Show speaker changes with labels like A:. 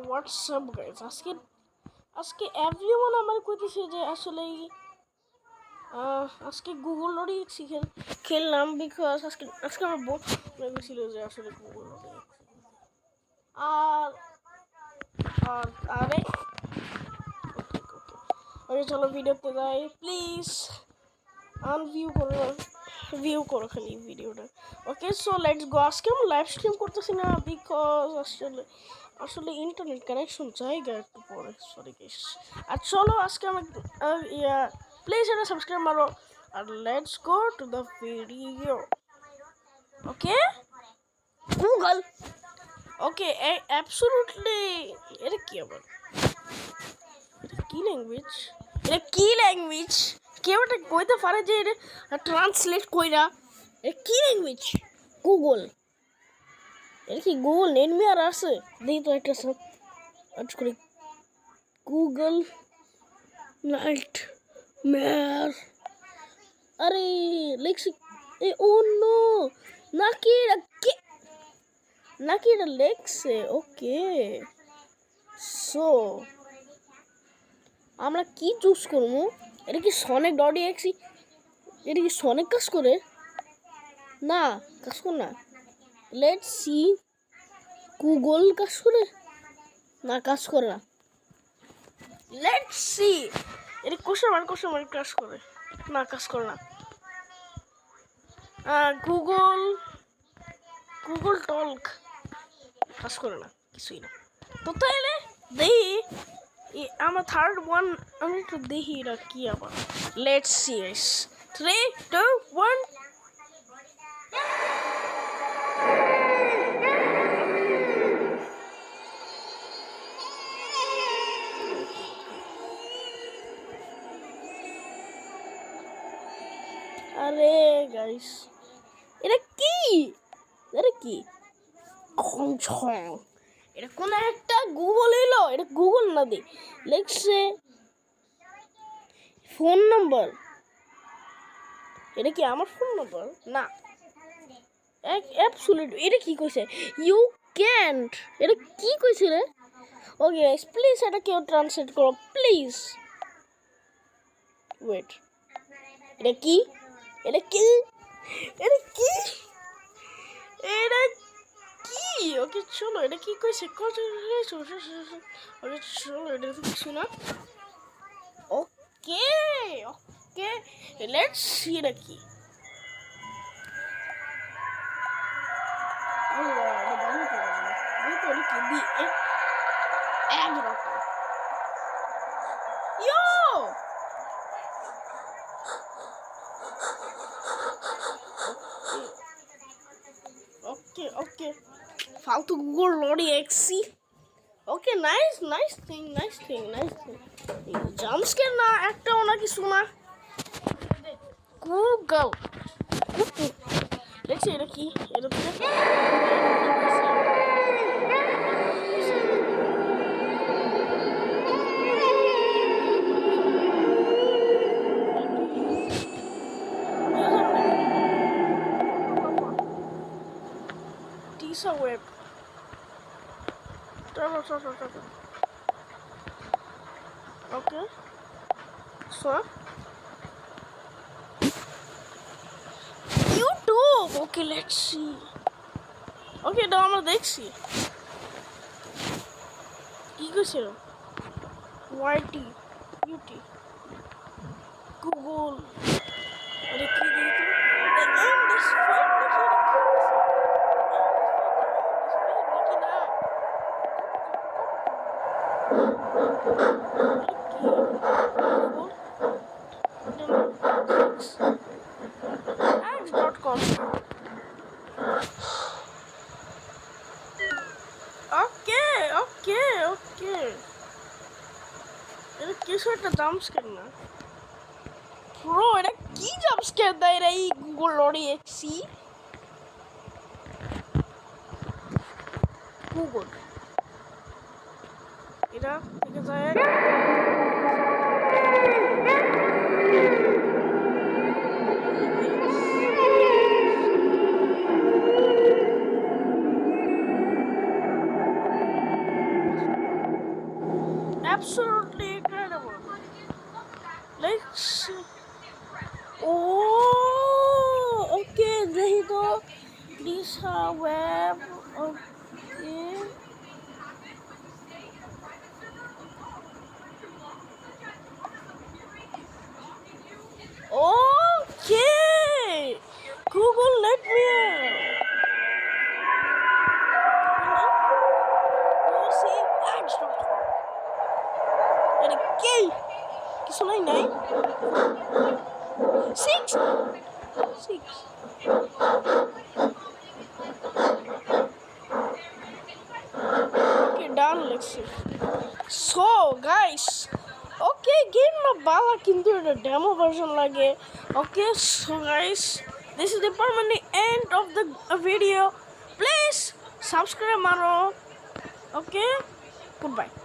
A: WhatsApp guys আজকে everyone আমার কইতেছে যে আসলে আজকে গুগল লড়ি খেললাম বিকজ আজকে আমার বোন ছিল যে আসলে গুগল লড়ি আর আর আরে ওকে চলো ভিডিওতে যাই প্লিজ ভিউ করো খালি ভিডিওটা ওকে সো লেটস গো আজকে আমি লাইভ স্ট্রিম করতেছি না বিকজ আসলে ইন্টারনেট কানেকশন জায়গা একটু পরে সরি গাইস আর চলো আজকে আমি প্লিজ এটা সাবস্ক্রাইব মারো আর let's go to the video okay Google okay absolutely এটা কি আবার কি ল্যাঙ্গুয়েজ কেউ এটা কইতে পারে যে এটা ট্রান্সলেট কইরা এটা কি ল্যাঙ্গুয়েজ গুগল এটা কি গুগল নেমে আর আছে দেখি তো একটা সার্চ করি গুগল নাইট মেয়ার আরে লেখছি ও নো নাকি এটা লেখছে ওকে সো আমরা কি চুজ করবো এটা কি সনিক ডট এক্সি এটা কি সনিক কাজ করে না কাজ করে না লেটস সি গুগল কাজ করে না কাজ করে না লেটস সি এটা কোশ্চেন মার্ক কাজ করে না কাজ করে না গুগল টল্ক কাজ করে না কিছুই না তো তাইলে দেখি আমার থার্ড ওয়ান আমি একটু দেখি এটা কি আবার লেটস সি 3 2 1 আরে গাইস এটা কি এটা কোন একটা গুগল এলো এটা গুগল না দে লেখছে ফোন নাম্বার এটা কি আমার ফোন নাম্বার না অ্যাবসলিউট এটা কি কইছে ইউ ক্যান্ট এটা কি কইছে রে ওকে গাইস প্লিজ এটা কেউ ট্রান্সলেট করো প্লিজ ওয়েট এটা কি ওকে চলো এটা কি কইছে ওকে চলো এটা তো কিছু না ওকে লেটস সি এটা কি ওকে ফালতু গুগল লড়ি এক্সি ওকে নাইস থিং জাম্পস্কেয়ার না একটাও না কিছু না গুগল দেখছি এটা কি এটা web okay so YouTube okay let's see okay দাও আমরা দেখছি কি কইছে YT UT Google আরে কি দিতো ads.com okay এটা কিছু একটা জাম্পস্কেয়ার না ব্রো এটা কি জাম্পস্কেয়ার দেয় রে এই গুগল লড়ি এক্সি গুগল এটা থেকে যায় Lisa Web. Okay. Okay. Google, let me see ads. Okay. কিছু নাই নাই 6 okay done let's see so guys okay game na bala kintu eta demo version lage okay so guys this is the permanent end of the video please subscribe maro okay goodbye